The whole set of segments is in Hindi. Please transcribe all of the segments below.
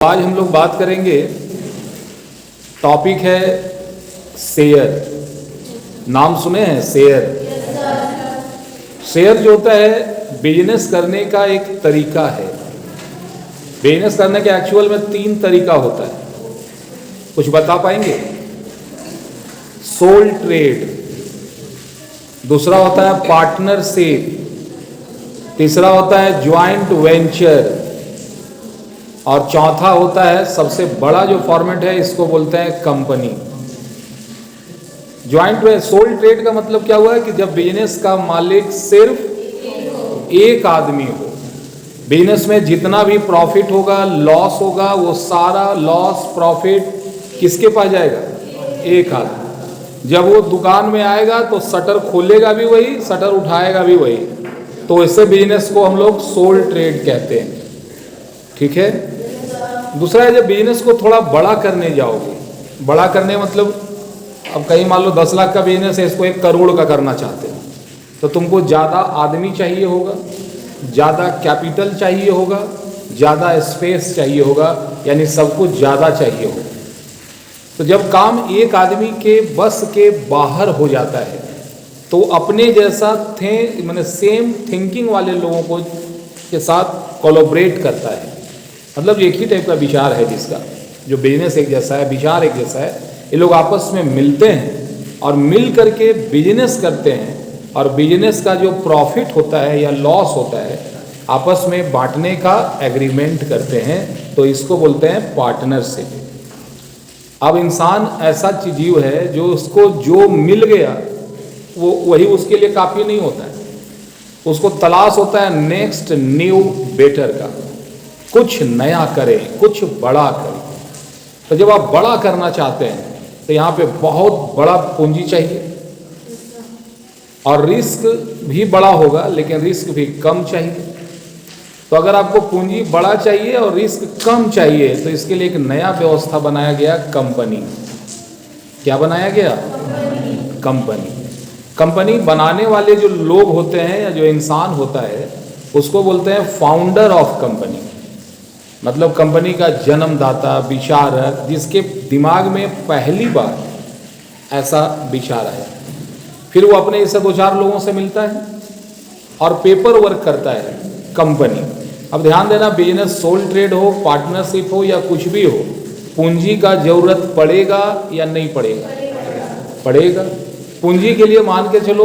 आज हम लोग बात करेंगे, टॉपिक है शेयर। नाम सुने हैं शेयर? शेयर जो होता है बिजनेस करने का एक तरीका है। बिजनेस करने के एक्चुअल में 3 तरीका होता है, कुछ बता पाएंगे? सोल ट्रेड, दूसरा होता है पार्टनरशिप, तीसरा होता है ज्वाइंट वेंचर और चौथा होता है सबसे बड़ा जो फॉर्मेट है, इसको बोलते हैं कंपनी। ज्वाइंट वे सोल ट्रेड का मतलब क्या हुआ है कि जब बिजनेस का मालिक सिर्फ एक आदमी हो, बिजनेस में जितना भी प्रॉफिट होगा, लॉस होगा, वो सारा लॉस प्रॉफिट किसके पास जाएगा? एक आदमी। जब वो दुकान में आएगा तो शटर खोलेगा भी वही, शटर उठाएगा भी वही। तो इससे बिजनेस को हम लोग सोल ट्रेड कहते हैं। ठीक है। दूसरा है, जब बिजनेस को थोड़ा बड़ा करने जाओगे, बड़ा करने मतलब अब कहीं मान लो 10 लाख का बिजनेस है, इसको 1 करोड़ का करना चाहते हो, तो तुमको ज़्यादा आदमी चाहिए होगा, ज़्यादा कैपिटल चाहिए होगा, ज़्यादा स्पेस चाहिए होगा, यानी सब कुछ ज़्यादा चाहिए होगा। तो जब काम एक आदमी के बस के बाहर हो जाता है तो अपने जैसा मैंने सेम थिंकिंग वाले लोगों को के साथ कोलैबोरेट करता है। मतलब एक ही टाइप का विचार है जिसका, जो बिजनेस एक जैसा है, विचार एक जैसा है, ये लोग आपस में मिलते हैं और मिल करके बिजनेस करते हैं, और बिजनेस का जो प्रॉफिट होता है या लॉस होता है आपस में बांटने का एग्रीमेंट करते हैं। तो इसको बोलते हैं पार्टनरशिप। अब इंसान ऐसा जीव है जो उसको जो मिल गया वो वही उसके लिए काफ़ी नहीं होता है, उसको तलाश होता है नेक्स्ट न्यू बेटर का, कुछ नया करें, कुछ बड़ा करें। तो जब आप बड़ा करना चाहते हैं तो यहाँ पे बहुत बड़ा पूंजी चाहिए और रिस्क भी बड़ा होगा, लेकिन रिस्क भी कम चाहिए। तो अगर आपको पूंजी बड़ा चाहिए और रिस्क कम चाहिए तो इसके लिए एक नया व्यवस्था बनाया गया, कंपनी। क्या बनाया गया? कंपनी। कंपनी बनाने वाले जो लोग होते हैं या जो इंसान होता है उसको बोलते हैं फाउंडर ऑफ कंपनी। मतलब कंपनी का जन्मदाता, विचारक, जिसके दिमाग में पहली बार ऐसा विचार आया। फिर वो अपने इससे 2-4 लोगों से मिलता है और पेपर वर्क करता है कंपनी। अब ध्यान देना, बिजनेस सोल ट्रेड हो, पार्टनरशिप हो या कुछ भी हो, पूंजी का जरूरत पड़ेगा या नहीं पड़ेगा? पड़ेगा। पूंजी के लिए मान के चलो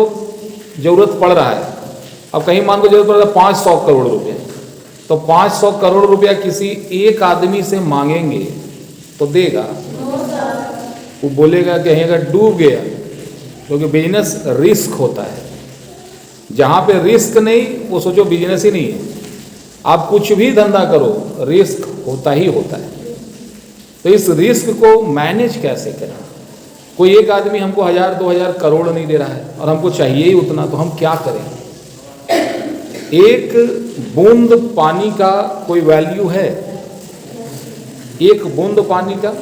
जरूरत पड़ रहा है। अब कहीं मान को जरूरत पड़ रहा है 500 करोड़ रुपए, तो 500 करोड़ रुपया किसी एक आदमी से मांगेंगे तो देगा? वो बोलेगा कि अगर डूब गया, क्योंकि बिजनेस रिस्क होता है। जहाँ पे रिस्क नहीं, वो सोचो बिजनेस ही नहीं है। आप कुछ भी धंधा करो, रिस्क होता ही होता है। तो इस रिस्क को मैनेज कैसे करें? कोई एक आदमी हमको 1000-2000 करोड़ नहीं दे रहा है और हमको चाहिए ही उतना, तो हम क्या करें? एक बूंद पानी का कोई वैल्यू है? एक बूंद पानी का?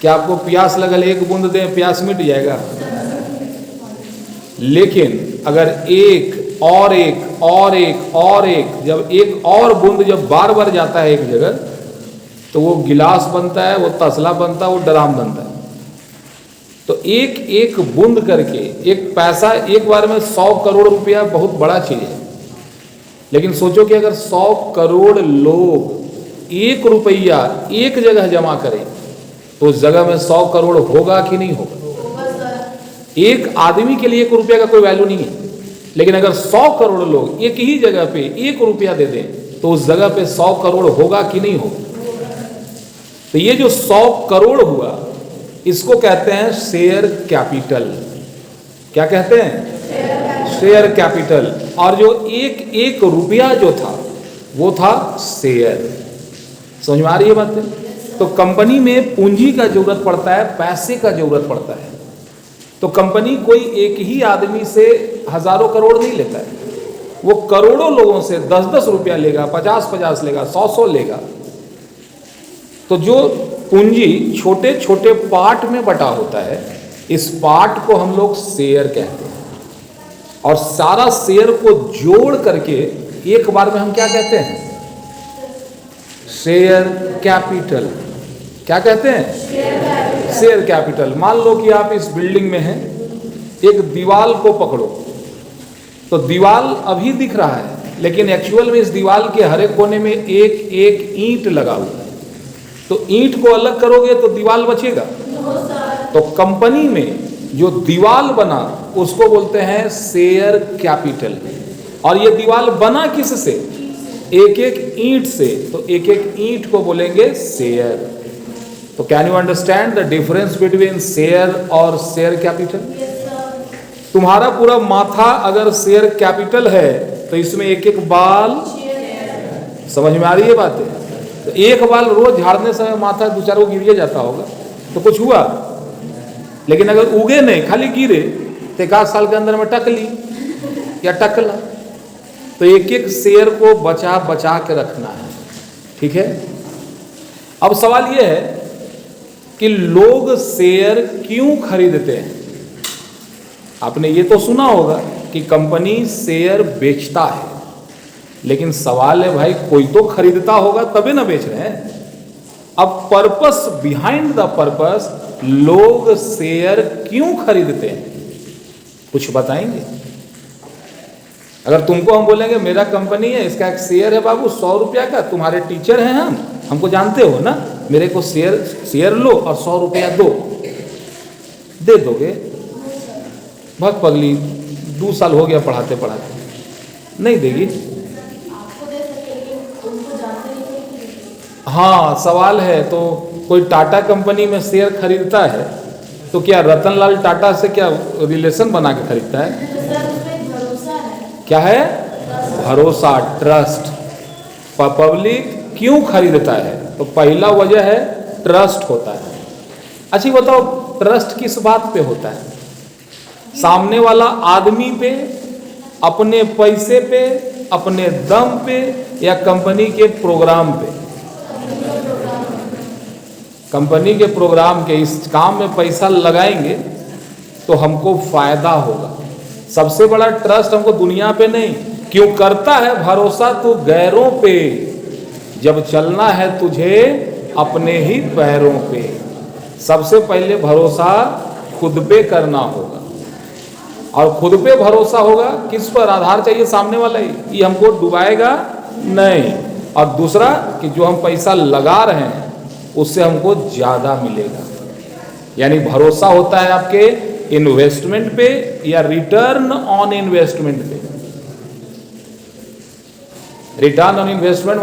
क्या आपको प्यास लगल, एक बूंद दें, प्यास मिट जाएगा? लेकिन अगर एक और एक और एक और एक, जब एक और बूंद जब बार बार जाता है एक जगह, तो वो गिलास बनता है, वो तसला बनता है, वो ड्राम बनता है। तो एक एक बूंद करके एक पैसा, एक बार में 100 करोड़ रुपया बहुत बड़ा चीज है। लेकिन सोचो कि अगर 100 करोड़ लोग 1 रुपया एक जगह जमा करें तो उस जगह में 100 करोड़ होगा कि नहीं होगा? एक आदमी के लिए 1 रुपया का कोई वैल्यू नहीं है, लेकिन अगर 100 करोड़ लोग एक ही जगह पे 1 रुपया दे दें तो उस जगह पे 100 करोड़ होगा कि नहीं होगा? तो ये जो 100 करोड़ हुआ, इसको कहते हैं शेयर कैपिटल। क्या कहते हैं? Share capital. और जो एक रुपया जो था वो था शेयर। समझ में आ रही है बात? तो कंपनी में पूंजी का जरूरत पड़ता है, पैसे का जरूरत पड़ता है। तो कंपनी कोई एक ही आदमी से हजारों करोड़ नहीं लेता है, वो करोड़ों लोगों से 10-10 रुपया लेगा, 50-50 लेगा, 100-100 लेगा। तो जो पूंजी छोटे छोटे पार्ट में बटा होता है, इस पार्ट को हम लोग शेयर कहते हैं। और सारा शेयर को जोड़ करके एक बार में हम क्या कहते हैं? Share capital. क्या कहते हैं? Share capital. मान लो कि आप इस बिल्डिंग में हैं, एक दीवाल को पकड़ो, तो दीवाल अभी दिख रहा है, लेकिन एक्चुअल में इस दीवाल के हर एक कोने में एक एक ईंट लगा हुआ है। तो ईंट को अलग करोगे तो दीवाल बचेगा। तो कंपनी में जो दीवाल बना उसको बोलते हैं शेयर कैपिटल। और ये दीवाल बना किससे? एक एक ईंट से। तो एक एक ईंट को बोलेंगे शेयर। तो can you understand the difference between share और शेयर कैपिटल? तुम्हारा पूरा माथा अगर शेयर कैपिटल है तो इसमें एक एक बाल, समझ में आ रही है बातें? तो एक बाल रोज झाड़ने समय माथा दो चार को गिर जाता होगा तो कुछ हुआ, लेकिन अगर उगे नहीं, खाली गिरे तो 1 साल के अंदर में टकली या टकला। तो एक एक शेयर को बचा बचा के रखना है, ठीक है। अब सवाल यह है कि लोग शेयर क्यों खरीदते हैं? आपने ये तो सुना होगा कि कंपनी शेयर बेचता है, लेकिन सवाल है भाई कोई तो खरीदता होगा तभी ना बेच रहे हैं। अब पर्पस, बिहाइंड द पर्पस, लोग शेयर क्यों खरीदते हैं, कुछ बताएंगे? अगर तुमको हम बोलेंगे मेरा कंपनी है, इसका एक शेयर है बाबू 100 रुपया का, तुम्हारे टीचर हैं हम, हमको जानते हो ना, मेरे को शेयर लो और 100 रुपया दो, दे दोगे? बहुत पगली, 2 साल हो गया पढ़ाते पढ़ाते, नहीं देगी। हाँ, सवाल है तो कोई टाटा कंपनी में शेयर खरीदता है तो क्या रतनलाल टाटा से क्या रिलेशन बना के खरीदता है? क्या है? भरोसा, ट्रस्ट। पब्लिक क्यों खरीदता है? तो पहला वजह है ट्रस्ट होता है। अच्छा बताओ, ट्रस्ट किस बात पे होता है? सामने वाला आदमी पे, अपने पैसे पे, अपने दम पे, या कंपनी के प्रोग्राम पे? कंपनी के प्रोग्राम के, इस काम में पैसा लगाएंगे तो हमको फायदा होगा। सबसे बड़ा ट्रस्ट हमको दुनिया पे नहीं, क्यों करता है भरोसा? तू गैरों पे, जब चलना है तुझे अपने ही पैरों पे। सबसे पहले भरोसा खुद पे करना होगा, और खुद पे भरोसा होगा किस पर? आधार चाहिए सामने वाला ही, ये हमको डुबाएगा नहीं। और दूसरा कि जो हम पैसा लगा रहे हैं उससे हमको ज्यादा मिलेगा। यानी भरोसा होता है आपके इन्वेस्टमेंट पे या रिटर्न ऑन इन्वेस्टमेंट पे। रिटर्न ऑन इन्वेस्टमेंट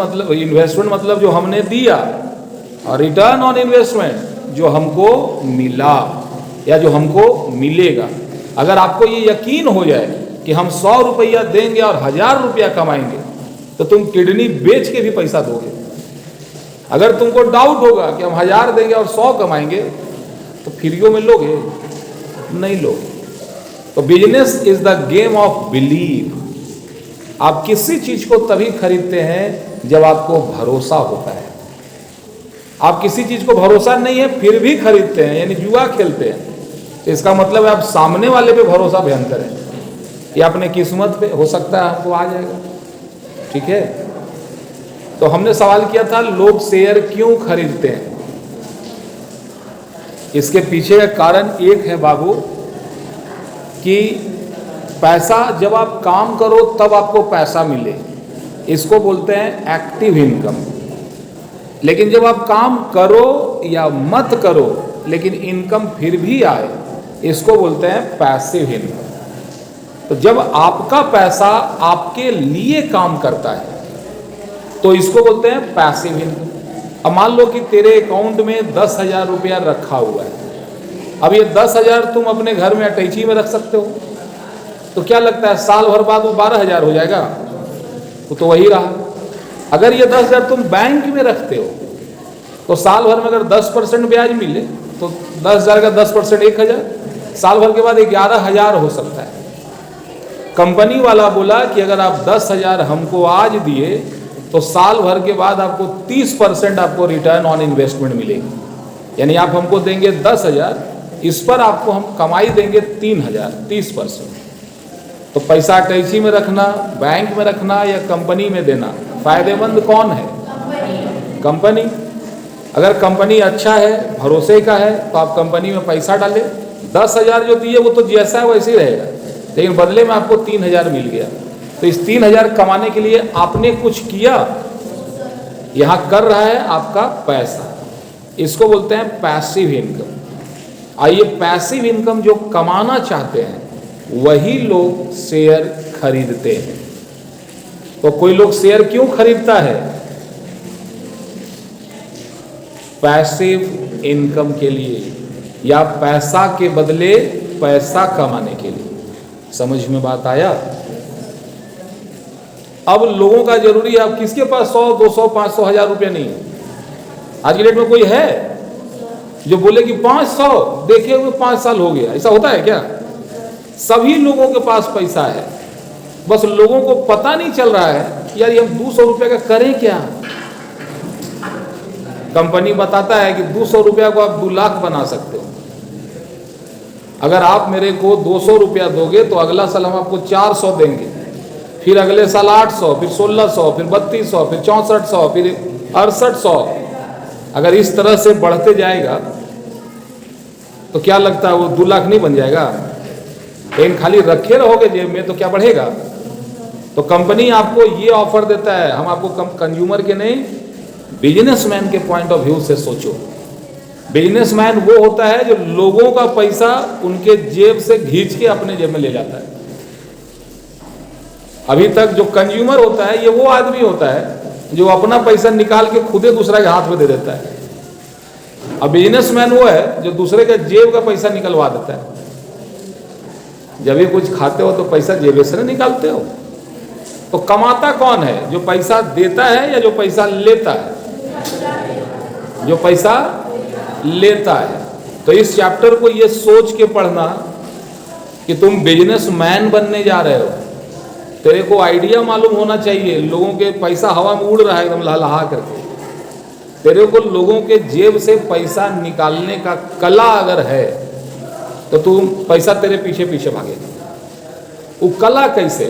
मतलब जो हमने दिया, और रिटर्न ऑन इन्वेस्टमेंट जो हमको मिला या जो हमको मिलेगा। अगर आपको ये यकीन हो जाए कि हम 100 रुपया देंगे और 1000 रुपया कमाएंगे तो तुम किडनी बेच के भी पैसा दोगे। अगर तुमको डाउट होगा कि हम 1000 देंगे और 100 कमाएंगे तो फ्रीओ में लोगे? नहीं लोगे। तो business is the game of believe. आप किसी चीज को तभी खरीदते हैं जब आपको भरोसा होता है। आप किसी चीज को भरोसा नहीं है फिर भी खरीदते हैं, यानी जुआ खेलते हैं। तो इसका मतलब है आप सामने वाले पे भरोसा भयंकर है, या अपने किस्मत पे, हो सकता है आपको आ जाएगा, ठीक है। तो हमने सवाल किया था लोग शेयर क्यों खरीदते हैं। इसके पीछे का कारण एक है बाबू कि पैसा, जब आप काम करो तब आपको पैसा मिले, इसको बोलते हैं एक्टिव इनकम। लेकिन जब आप काम करो या मत करो लेकिन इनकम फिर भी आए, इसको बोलते हैं पैसिव इनकम। तो जब आपका पैसा आपके लिए काम करता है तो इसको बोलते हैं पैसिव इनकम। अब मान लो कि तेरे अकाउंट में 10,000 रुपया रखा हुआ है। अब ये 10,000 तुम अपने घर में अटैची में रख सकते हो, तो क्या लगता है साल भर बाद वो 12,000 हो जाएगा? वो तो वही रहा। अगर ये 10,000 तुम बैंक में रखते हो तो साल भर में अगर 10% ब्याज मिले तो 10,000 का 10% 1,000, साल भर के बाद 11,000 हो सकता है। कंपनी वाला बोला कि अगर आप 10,000 हमको आज दिए तो साल भर के बाद आपको 30% आपको रिटर्न ऑन इन्वेस्टमेंट मिलेगी। यानी आप हमको देंगे 10,000, इस पर आपको हम कमाई देंगे 3,000, 30%। तो पैसा अटैची में रखना, बैंक में रखना या कंपनी में देना, फायदेमंद कौन है? कंपनी। अगर कंपनी अच्छा है, भरोसे का है, तो आप कंपनी में पैसा डालें। 10,000 जो दिए वो तो जैसा है वैसे ही रहेगा, लेकिन बदले में आपको 3,000 मिल गया। तो इस 3,000 कमाने के लिए आपने कुछ किया, यहाँ कर रहा है आपका पैसा। इसको बोलते हैं पैसिव इनकम। आइए, पैसिव इनकम जो कमाना चाहते हैं वही लोग शेयर खरीदते हैं। तो कोई लोग शेयर क्यों खरीदता है? पैसिव इनकम के लिए, या पैसा के बदले पैसा कमाने के लिए। समझ में बात आया? अब लोगों का जरूरी है, अब किसके पास 100, 200, 500, 1000 रुपया नहीं है? आज की डेट में कोई है जो बोले कि 500 देखे हुए 5 साल हो गया? ऐसा होता है क्या? सभी लोगों के पास पैसा है, बस लोगों को पता नहीं चल रहा है यार ये हम 200 रुपये का करें क्या। कंपनी बताता है कि 200 रुपया को आप 2 लाख बना सकते हो। अगर आप मेरे को 200 रुपया दोगे तो अगला साल हम आपको 400 देंगे, फिर अगले साल 800, फिर 1600, फिर 3200, फिर 6400, फिर 6800। अगर इस तरह से बढ़ते जाएगा तो क्या लगता है वो 2 लाख नहीं बन जाएगा? लेकिन खाली रखे रहोगे जेब में तो क्या बढ़ेगा? तो कंपनी आपको ये ऑफर देता है, हम आपको कंज्यूमर के नहीं, बिजनेसमैन के पॉइंट ऑफ व्यू से सोचो। बिजनेसमैन वो होता है जो लोगों का पैसा उनके जेब से खींच के अपने जेब में ले जाता है। अभी तक जो कंज्यूमर होता है ये वो आदमी होता है जो अपना पैसा निकाल के खुदे दूसरा के हाथ में दे देता है। अब बिजनेसमैन वो है जो दूसरे के जेब का पैसा निकलवा देता है। जब भी कुछ खाते हो तो पैसा जेब से निकालते हो। तो कमाता कौन है? जो पैसा देता है या जो पैसा लेता है? जो पैसा लेता है। तो इस चैप्टर को ये सोच के पढ़ना कि तुम बिजनेसमैन बनने जा रहे हो। तेरे को आइडिया मालूम होना चाहिए, लोगों के पैसा हवा में उड़ रहा है एकदम लहलहा करके। तेरे को लोगों के जेब से पैसा निकालने का कला अगर है तो तुम पैसा तेरे पीछे पीछे भागेगा। वो कला कैसे?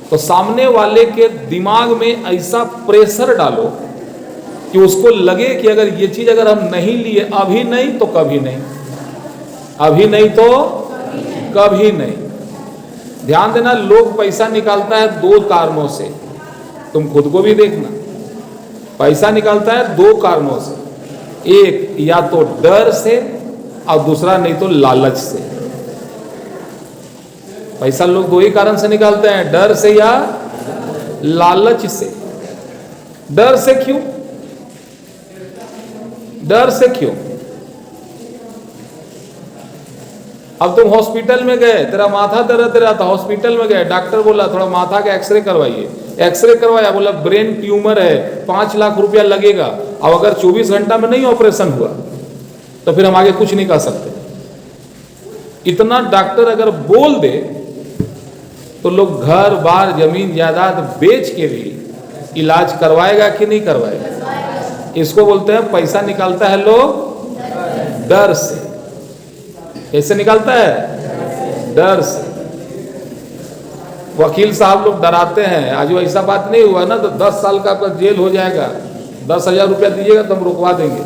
तो सामने वाले के दिमाग में ऐसा प्रेशर डालो कि उसको लगे कि अगर ये चीज अगर हम नहीं लिए, अभी नहीं तो कभी नहीं, अभी नहीं तो कभी नहीं। ध्यान देना, लोग पैसा निकालता है 2 कारणों से। तुम खुद को भी देखना, पैसा निकालता है 2 कारणों से। एक या तो डर से और दूसरा नहीं तो लालच से। पैसा लोग 2 ही कारण से निकालते हैं, डर से या लालच से। डर से क्यों? डर से क्यों? अब तुम हॉस्पिटल में गए, तेरा माथा दर्द रहा था, हॉस्पिटल में गए, डॉक्टर बोला थोड़ा माथा का एक्सरे करवाइए। एक्सरे करवाया, बोला ब्रेन ट्यूमर है, 5 लाख रुपया लगेगा। अब अगर 24 घंटा में नहीं ऑपरेशन हुआ तो फिर हम आगे कुछ नहीं कर सकते। इतना डॉक्टर अगर बोल दे तो लोग घर बार जमीन जायदाद बेच के भी इलाज करवाएगा कि नहीं करवाएगा? इसको बोलते हैं पैसा निकालता है लोग डर से। कैसे निकालता है? डर से। वकील साहब लोग डराते हैं, आज वो ऐसा बात नहीं हुआ ना तो 10 साल का आपका जेल हो जाएगा, 10,000 रुपया दीजिएगा तो हम रुकवा देंगे।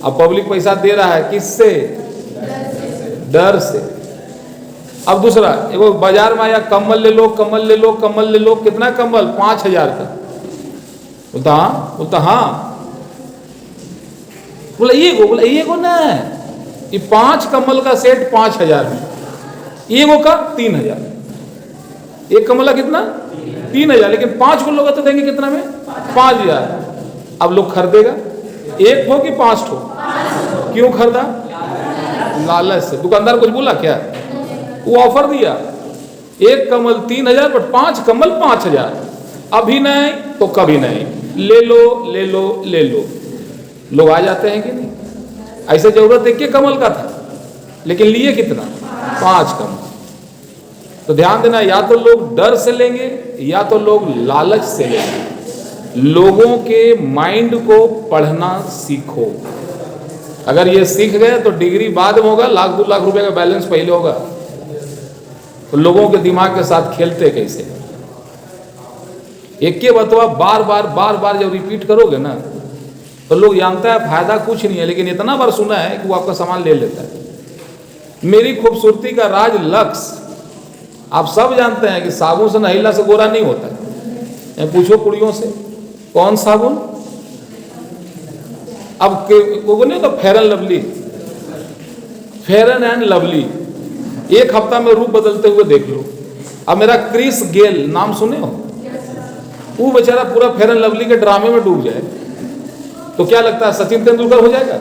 अब पब्लिक पैसा दे रहा है किससे? डर से। अब दूसरा, एगो बाजार में आया, कम्बल ले लो, कम्बल ले लो, कम्बल ले लो। कितना कम्बल? 5,000 का। बोलता हाँ, बोलता हाँ। बोला ये को ना, ये 5 कम्बल का सेट 5,000 में, एगो का 3,000। एक कम्बल का कितना? 3,000, लेकिन 5 को लोग तो देंगे कितना में? 5,000। अब लोग खरीदेगा 1 ठो कि 5 ठो? क्यों खरीदा? लालच से। दुकानदार कुछ बोला क्या? वो ऑफर दिया, 1 कम्बल 3,000 पर 5 कम्बल 5,000। अभी नहीं तो कभी नहीं, ले लो ले लो ले लो। लोग आ जाते हैं कि नहीं? ऐसे जरूरत एक के कमल का था, लेकिन लिए कितना? 5 कम्बल। तो ध्यान देना, या तो लोग डर से लेंगे या तो लोग लालच से लेंगे। लोगों के माइंड को पढ़ना सीखो। अगर ये सीख गए तो डिग्री बाद में होगा, 1,00,000 2 लाख रुपए का बैलेंस पहले होगा। तो लोगों के दिमाग के साथ खेलते कैसे? एक के बतवा बार बार जब रिपीट करोगे ना तो लोग जानता है फायदा कुछ नहीं है, लेकिन इतना बार सुना है कि वो आपका सामान ले लेता है। मेरी खूबसूरती का राज लक्स, आप सब जानते हैं कि साबुन से नहीला से गोरा नहीं होता है। पूछो कुड़ियों से कौन साबुन, अब वो नहीं होता fair and lovely, fair and lovely, एक हफ्ता में रूप बदलते हुए देख लो। अब मेरा क्रिस गेल नाम सुने हो, वो बेचारा पूरा फेयर एंड लवली के ड्रामे में डूब जाए तो क्या लगता है सचिन तेंदुलकर हो जाएगा?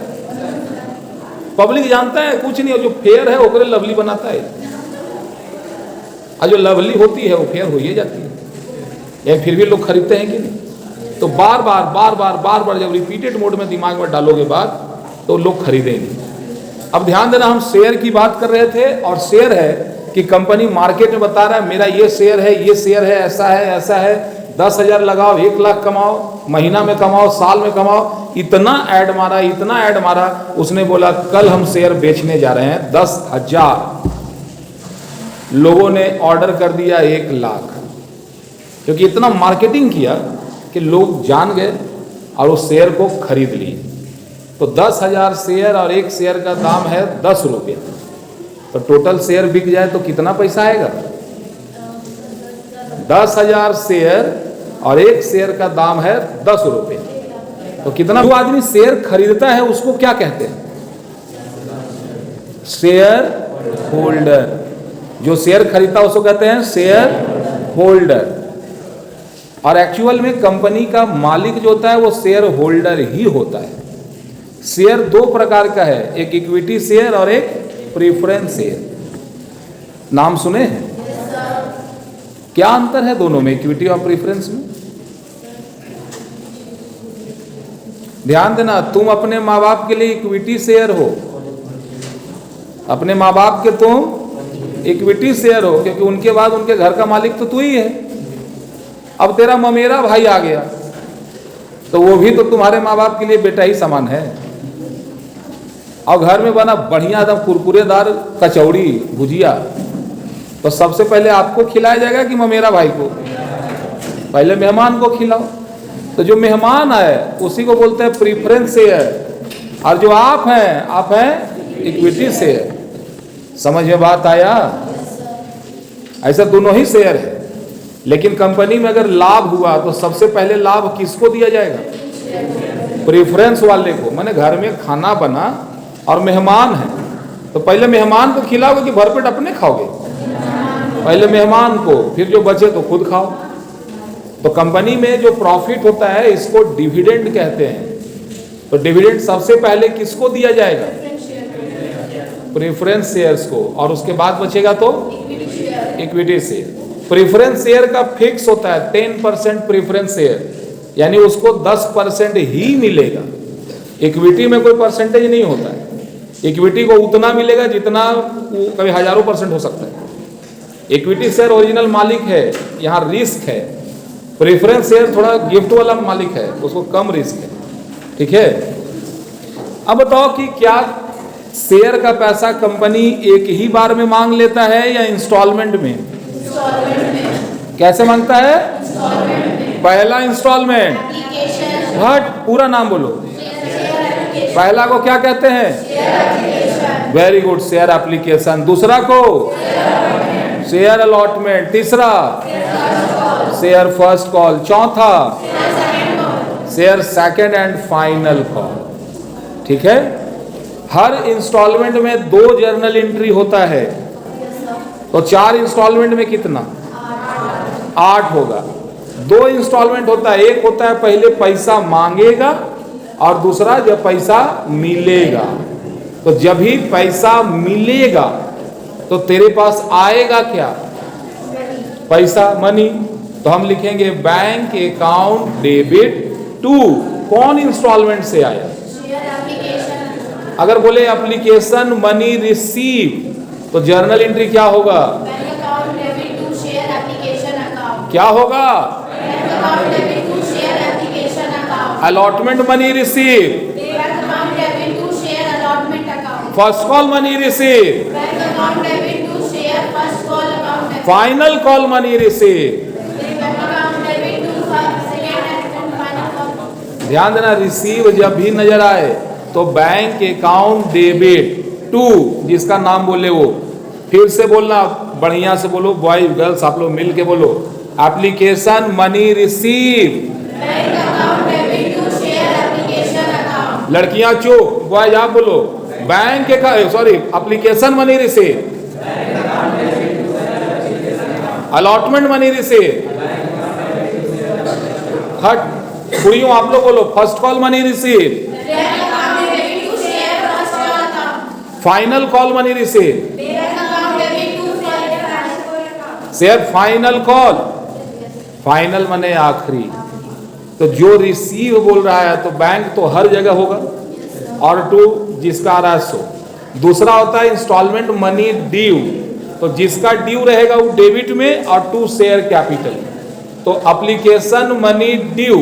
पब्लिक जानता है कुछ नहीं, जो फेयर है ओकरे लवली बनाता है, और जो लवली होती है वो फेयर हो ही जाती है। या फिर भी लोग खरीदते हैं कि नहीं? तो बार बार जब रिपीटेड मोड में दिमाग में डालोगे बात तो लोग खरीदेंगे। अब ध्यान देना, हम शेयर की बात कर रहे थे, और शेयर है कि कंपनी मार्केट में बता रहा है मेरा ये शेयर है, ये शेयर है, ऐसा है, 10,000 लगाओ 1 लाख कमाओ, महीना में कमाओ, साल में कमाओ। इतना ऐड मारा, उसने बोला कल हम शेयर बेचने जा रहे हैं 10,000। लोगों ने ऑर्डर कर दिया 1 लाख, क्योंकि इतना मार्केटिंग किया कि लोग जान गए और उस शेयर को खरीद लिए। तो 10,000 शेयर और एक शेयर का दाम है 10 रुपये, तो टोटल शेयर बिक जाए तो कितना पैसा आएगा? 10,000 शेयर और एक शेयर का दाम है 10 रुपये, तो कितना? जो आदमी शेयर खरीदता है उसको क्या कहते हैं? Share holder. जो शेयर खरीदता है उसको कहते हैं शेयर होल्डर। और एक्चुअल में कंपनी का मालिक जो होता है वो शेयर होल्डर ही होता है। शेयर 2 प्रकार का है, एक इक्विटी शेयर और एक प्रेफरेंस शेयर। नाम सुने हैं? क्या अंतर है दोनों में, इक्विटी और प्रेफरेंस में? ध्यान देना, तुम अपने माँ बाप के लिए इक्विटी शेयर हो, अपने माँ बाप के तुम इक्विटी शेयर हो, क्योंकि उनके बाद उनके घर का मालिक तो तू ही है। अब तेरा ममेरा भाई आ गया तो वो भी तो तुम्हारे माँ बाप के लिए बेटा ही समान है। और घर में बना बढ़िया एकदम कुरकुरेदार कचौड़ी भुजिया, तो सबसे पहले आपको खिलाया जाएगा कि ममेरा भाई को? पहले मेहमान को खिलाओ। तो जो मेहमान आए उसी को बोलते हैं प्रीफरेंस शेयर, और जो आप हैं इक्विटी शेयर। समझ में बात आया? ऐसा दोनों ही शेयर है, लेकिन कंपनी में अगर लाभ हुआ तो सबसे पहले लाभ किसको दिया जाएगा? प्रेफरेंस वाले को। माने घर में खाना बना और मेहमान है तो पहले मेहमान को खिलाओगे कि भरपेट अपने खाओगे? पहले मेहमान को, फिर जो बचे तो खुद खाओ। तो कंपनी में जो प्रॉफिट होता है इसको डिविडेंड कहते हैं। तो डिविडेंड सबसे पहले किसको दिया जाएगा? प्रेफरेंस शेयर्स को, और उसके बाद बचेगा तो इक्विटी शेयर। प्रेफरेंस शेयर का फिक्स होता है 10% प्रेफरेंस शेयर, यानी उसको 10% ही मिलेगा। इक्विटी में कोई परसेंटेज नहीं होता है। इक्विटी को उतना मिलेगा जितना कभी हजारों % हो सकता है। इक्विटी शेयर ओरिजिनल मालिक है, यहाँ रिस्क है। प्रेफरेंस शेयर थोड़ा गिफ्ट वाला मालिक है, उसको कम रिस्क है। ठीक है, अब बताओ कि क्या शेयर का पैसा कंपनी एक ही बार में मांग लेता है या इंस्टॉलमेंट में? कैसे मांगता है? पहला इंस्टॉलमेंट, हट पूरा नाम बोलो। पहला को क्या कहते हैं? Very good, share application. दूसरा को शेयर अलॉटमेंट। तीसरा शेयर फर्स्ट कॉल। चौथा share second and final call. ठीक है, हर इंस्टॉलमेंट में 2 जर्नल एंट्री होता है, तो 4 इंस्टॉलमेंट में कितना? 8 होगा। 2 इंस्टॉलमेंट होता है, एक होता है पहले पैसा मांगेगा और दूसरा जब पैसा मिलेगा। तो जब ही पैसा मिलेगा तो तेरे पास आएगा क्या? पैसा, मनी। तो हम लिखेंगे बैंक अकाउंट डेबिट टू कौन इंस्टॉलमेंट से आया? अगर बोले एप्लीकेशन मनी रिसीव तो जर्नल एंट्री क्या होगा? क्या होगा? Allotment money receive, first call money receive, final call money receive. ध्यान देना, रिसीव जब भी नजर आए तो बैंक अकाउंट डेबिट टू, जिसका नाम बोले वो, फिर से बोलना, बढ़िया से बोलो, बॉयज गर्ल्स आप लोग मिल के बोलो, एप्लीकेशन मनी रिसीव, लड़कियां चुप, बॉयज आप बोलो, बैंक का sorry application money receive, allotment money receive, हट कुड़ियों आप लोग बोलो, first call money receive, final call money receive, share final call, final मने आखिरी, तो जो रिसीव बोल रहा है तो बैंक तो हर जगह होगा, और टू जिसका आ रहा है सो। दूसरा होता है इंस्टॉलमेंट मनी ड्यू, तो जिसका ड्यू रहेगा वो डेबिट में, और टू शेयर कैपिटल, तो application money due,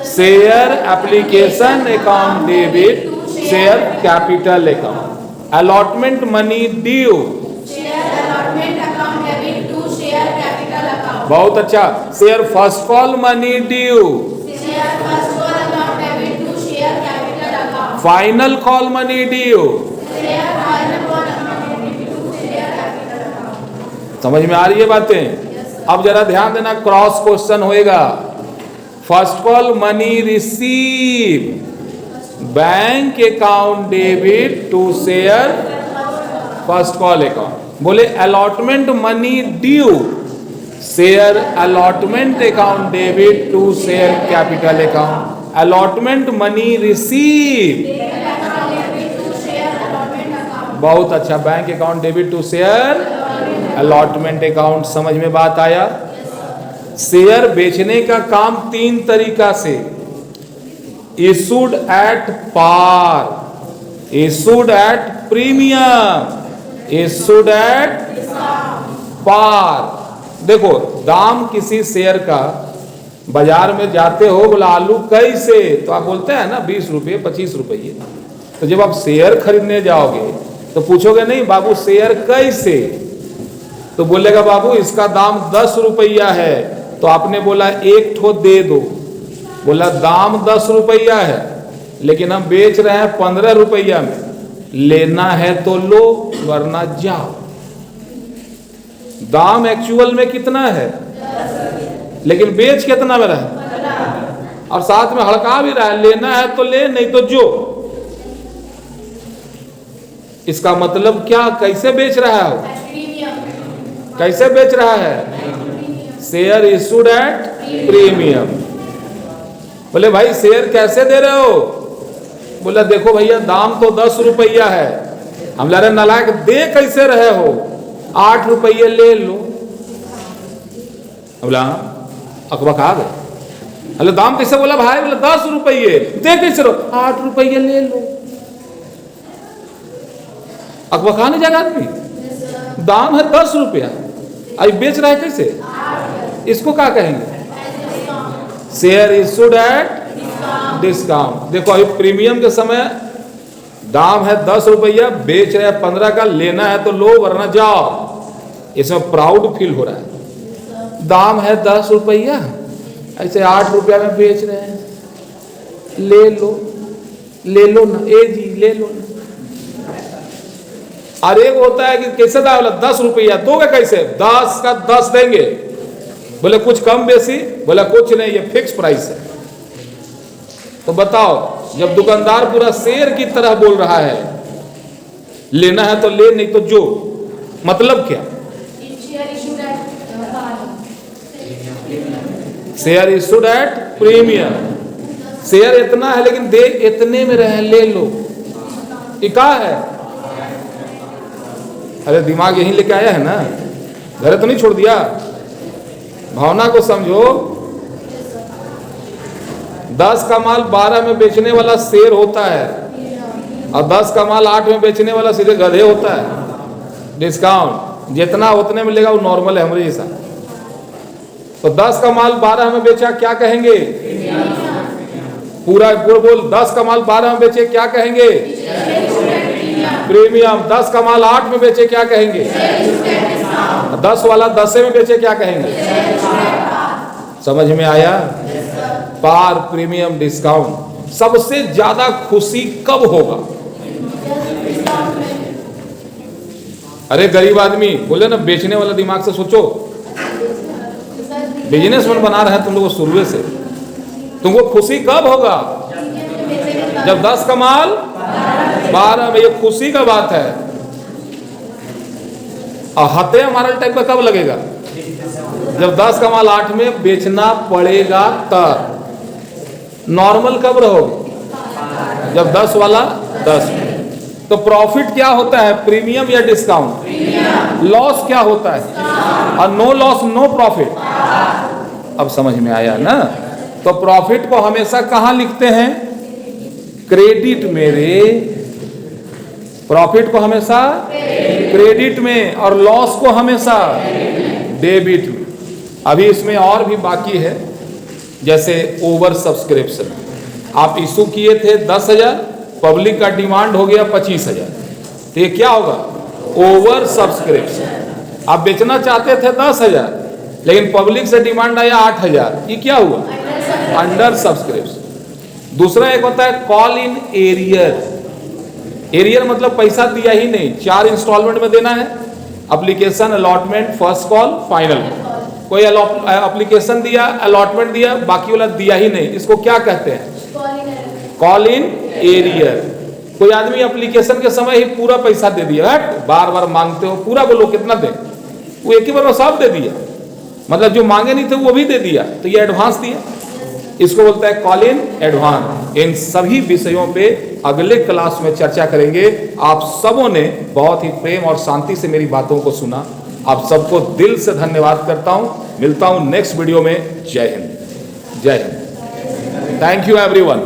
share application account debit, share capital account, allotment money due, बहुत अच्छा, share first call money due, final call money due, समझ में आ रही है बातें? अब जरा ध्यान देना, क्रॉस क्वेश्चन होएगा, first call money receive, bank account debit to share first call account, बोले allotment money due, share allotment account debit to share capital account, allotment money receive, बहुत अच्छा, bank account debit to share allotment account. समझ में बात आया? शेयर बेचने का काम तीन तरीका से, issued at par, issued at premium, issued at par. देखो, दाम किसी शेयर का बाजार में जाते हो, बोला आलू कैसे, तो आप बोलते हैं ना 20 रुपये 25 रुपये, तो जब आप शेयर खरीदने जाओगे तो पूछोगे नहीं बाबू शेयर कैसे, तो बोलेगा बाबू इसका दाम 10 रुपया है, तो आपने बोला एक ठो दे दो, बोला दाम 10 रुपया है लेकिन हम बेच रहे हैं 15 रुपया में, लेना है तो लो वरना जाओ। दाम एक्चुअल में कितना है, लेकिन बेच कितना में रहा, और साथ में हड़का भी रहा है, लेना है तो ले नहीं तो जो। इसका मतलब क्या, कैसे बेच रहा है, कैसे बेच रहा है, शेयर इशूड एट प्रीमियम। बोले भाई शेयर कैसे दे रहे हो, बोला देखो भैया दाम तो 10 रुपया है, हम ले रहे नालायक दे कैसे रहे हो, 8 रुपये ले लो। बोला अकबक आ गए, अरे दाम कैसे बोला भाई, बोला 10 रुपये दे कैसे रहो, 8 रुपये ले लो। अकबक आने जाएगा आदमी, दाम है 10 रुपया, अभी बेच रहा है कैसे, इसको क्या कहेंगे, शेयर इशूड एट डिस्काउंट। देखो अभी प्रीमियम के समय दाम है 10 रुपया, बेच रहे हैं 15 का, लेना है तो लो वरना जाओ, इसमें प्राउड फील हो रहा है। दाम है 10 रुपया, ऐसे 8 रुपया में बेच रहे हैं, ले लो ना, ए जी ले लो ना। अरे वो होता है कि कैसे दाम, 10 रुपया दोगे कैसे, 10 का 10 देंगे, बोले कुछ कम बेसी, बोला कुछ नहीं ये फिक्स प्राइस है। तो बताओ, जब दुकानदार पूरा शेर की तरह बोल रहा है, लेना है तो ले नहीं तो जो, मतलब क्या, share issued at premium, share इतना है लेकिन दे इतने में रहे, ले लो, ये क्या है, अरे दिमाग यहीं लेके आया है ना, घर तो नहीं छोड़ दिया, भावना को समझो। 10 का माल 12 में बेचने वाला शेर होता है, और 10 का माल 8 में बेचने वाला सीधे गधे होता है। डिस्काउंट जितना उतने में लेगा वो नॉर्मल है हमारे जैसा। तो 10 का माल 12 में बेचा क्या कहेंगे, पूरा बोल, 10 का माल 12 में बेचे क्या कहेंगे, प्रीमियम। 10 का माल 8 में बेचे क्या कहेंगे, 10 वाला 10 में बेचे क्या कहेंगे। समझ में आया? पार, प्रीमियम, डिस्काउंट। सबसे ज्यादा खुशी कब होगा? अरे गरीब आदमी बोले ना, बेचने वाला दिमाग से सोचो। बिजनेसमैन बना रहे हैं तुम लोग शुरू से। तुमको खुशी कब होगा? जब 10 का माल 12 में। ये खुशी का बात है। और हत्या हमारा टाइप का कब लगेगा? जब 10 का माल 8 में बेचना पड़ेगा तब। नॉर्मल कब रहोगे? जब 10 वाला 10 में। तो प्रॉफिट क्या होता है? प्रीमियम या डिस्काउंट? लॉस क्या होता है? और नो लॉस नो प्रॉफिट। अब समझ में आया ना? तो प्रॉफिट को हमेशा कहां लिखते हैं? क्रेडिट में रे। प्रॉफिट को हमेशा क्रेडिट में और लॉस को हमेशा डेबिट में। अभी इसमें और भी बाकी है, जैसे ओवर सब्सक्रिप्शन। आप इशू किए थे 10,000, पब्लिक का डिमांड हो गया 25,000, तो ये क्या होगा? Over subscription. आप बेचना चाहते थे 10,000, लेकिन पब्लिक से डिमांड आया 8,000, ये क्या हुआ? Under subscription. दूसरा एक होता है कॉल इन एरियर। एरियर मतलब पैसा दिया ही नहीं, 4 इंस्टॉलमेंट में देना है। Application, allotment, first call, final. कोई एप्लीकेशन दिया, अलॉटमेंट दिया, बाकी वाला दिया ही नहीं, इसको क्या कहते हैं? Call in arrear. कोई आदमी एप्लीकेशन के समय ही पूरा पैसा दे दिया, बार बार मांगते हो, पूरा बोलो कितना दे, वो एक ही बार में सब दे दिया, मतलब जो मांगे नहीं थे वो भी दे दिया, तो ये एडवांस दिया। इसको बोलता है कॉल इन एडवांस। इन सभी विषयों पे अगले क्लास में चर्चा करेंगे। आप सबों ने बहुत ही प्रेम और शांति से मेरी बातों को सुना। आप सबको दिल से धन्यवाद करता हूं। मिलता हूं नेक्स्ट वीडियो में। जय हिंद, जय हिंद। Thank you everyone.